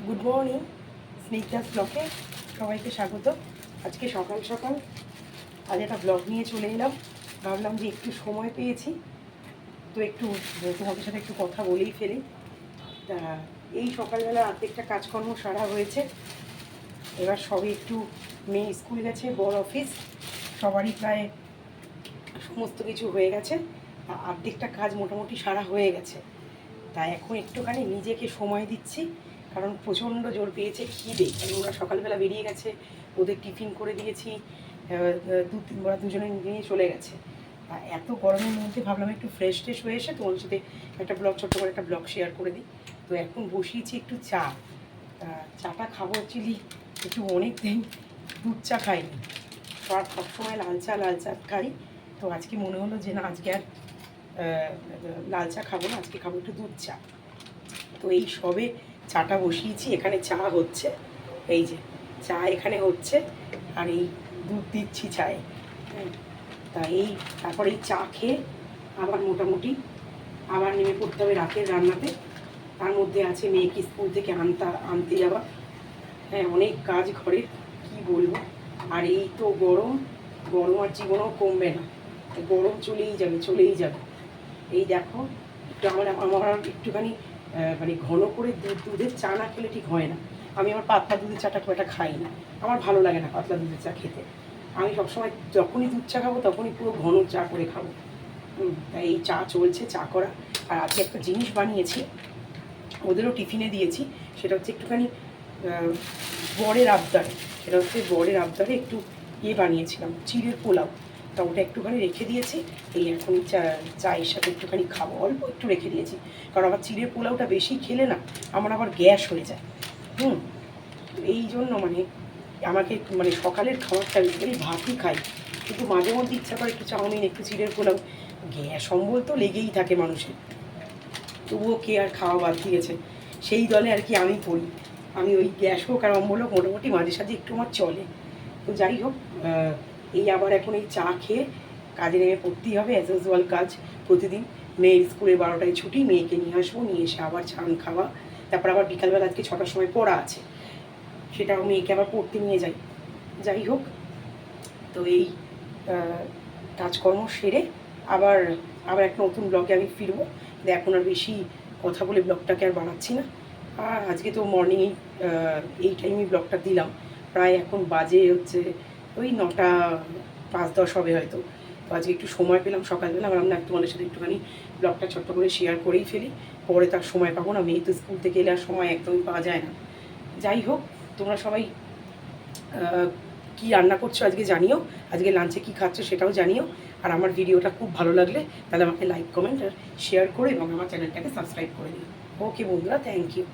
Good morning, Snigdha's ব্লগে সবাইকে স্বাগত। আজকে সকাল সকাল আজ একটা ব্লগ নিয়ে চলে এলাম। ভাবলাম যে একটু সময় পেয়েছি তো একটু তোমাদের সাথে একটু কথা বলেই ফেলি। তা এই সকালবেলা অর্ধেকটা কাজকর্ম সারা হয়েছে, এবার সবে একটু মেয়ে স্কুল গেছে, বড় অফিস সবারই প্রায় সমস্ত কিছু হয়ে গেছে, তা অর্ধেকটা কাজ মোটামুটি সারা হয়ে গেছে। তা এখন একটুখানি নিজেকে সময় দিচ্ছি, কারণ প্রচণ্ড জোর পেয়েছে খিদে। ওরা সকালবেলা বেরিয়ে গেছে, ওদের টিফিন করে দিয়েছি, ওরা দুজনে নিয়ে চলে গেছে। এত গরমের মধ্যে ভাবলাম একটু ফ্রেশ ট্রেশ হয়ে এসে তোমার সাথে একটা ব্লগ, ছোট্ট করে একটা ব্লগ শেয়ার করে দিই। তো এখন বসিয়েছি একটু চা। চাটা খাবো অ্যাকচুয়ালি একটু অনেক দিন দুধ চা খাইনি, সবসময় লাল চা খাই। তো আজকে মনে হলো যে না, আজকে আর লাল চা খাবো না, আজকে খাবো একটু দুধ চা। তো এই সবে চাটা বসিয়েছি, এখানে চা হচ্ছে, এই যে চা এখানে হচ্ছে, আর এই দুধ দিচ্ছি চায়ে। হ্যাঁ, তা এই তারপরে এই চা খেয়ে আবার মোটামুটি আবার নেমে পড়তে হবে রাতের রান্নাতে। তার মধ্যে আছে মেয়েকে স্কুল থেকে আনতে যাওয়া। হ্যাঁ, অনেক কাজ ঘরের, কি বলবো। আর এই তো গরম, গরম আর জীবনও কমবে না, গরম চলেই যাবে। এই দেখো, একটু আমার একটুখানি মানে ঘন করে দুধের চা না খেলে ঠিক হয় না। আমি আমার পাতলা দুধের চাটা খুব একটা খাই না, আমার ভালো লাগে না পাতলা দুধের চা খেতে। আমি সবসময় যখনই দুধ চা খাবো তখনই পুরো ঘন চা করে খাবো। তাই এই চা চলছে, চা করা। আর আজকে একটা জিনিস বানিয়েছি, ওদেরও টিফিনে দিয়েছি, সেটা হচ্ছে একটুখানি বরের আবদারে, একটু বানিয়েছিলাম, চিড়ের পোলাও। তা ওটা একটুখানি রেখে দিয়েছি, এই এখন চায়ের সাথে একটুখানি খাবো, অল্প একটু রেখে দিয়েছি, কারণ আমার চিড়ের পোলাওটা বেশি খেলে না আমার আবার গ্যাস হয়ে যায়। এই জন্য মানে আমাকে মানে সকালের খাবারটা বেশি ভাতই খাই, কিন্তু মাঝে মধ্যে ইচ্ছা করে একটু চাউমিন, একটু চিড়ের পোলাও। গ্যাস অম্বল তো লেগেই থাকে মানুষের, তবুও কে আর খাওয়া বাদ দিয়েছে। সেই দলে আর কি আমি পড়ি। আমি ওই গ্যাস হোক আর অম্বল হোক মোটামুটি মাঝে সাঝে একটু আমার চলে। তো যাই হোক, এই আবার এখন এই চা খেয়ে কাজে নেমে পড়তেই হবে, অ্যাজ ইউজুয়াল কাজ প্রতিদিন। মেয়ের স্কুলে 12টায় ছুটি, মেয়েকে নিয়ে আসবো, নিয়ে এসে আবার চান খাওয়া, তারপর আবার বিকালবেলা আজকে 6টার সময় পড়া আছে, সেটাও মেয়েকে আবার পড়তে নিয়ে যাই। যাই হোক, তো এই কাজকর্ম সেরে আবার আবার একটা নতুন ব্লগে আমি ফিরবো। এখন আর বেশি কথা বলে ব্লগটাকে আর বানাচ্ছি না। আর আজকে তো মর্নিংয়েই এই টাইমে ব্লগটা দিলাম, প্রায় এখন বাজে হচ্ছে ওই 9টা 5-10 হবে হয়তো। তো আজকে একটু সময় পেলাম সকালবেলা, আমার না তোমাদের সাথে একটুখানি ব্লগটা ছোট্ট করে শেয়ার করেই ফেলি, পরে তার সময় পাবো না। মেয়ে তো স্কুল থেকে এলে আর সময় একদমই পাওয়া যায় না। যাই হোক, তোমরা সবাই কি রান্না করছো আজকে জানিও, আজকে লাঞ্চে কি খাচ্ছো সেটাও জানিও। আর আমার ভিডিওটা খুব ভালো লাগলে তাহলে আমাকে লাইক, কমেন্ট আর শেয়ার করে এবং আমার চ্যানেলটাকে সাবস্ক্রাইব করে দিও। ওকে বন্ধুরা, থ্যাংক ইউ।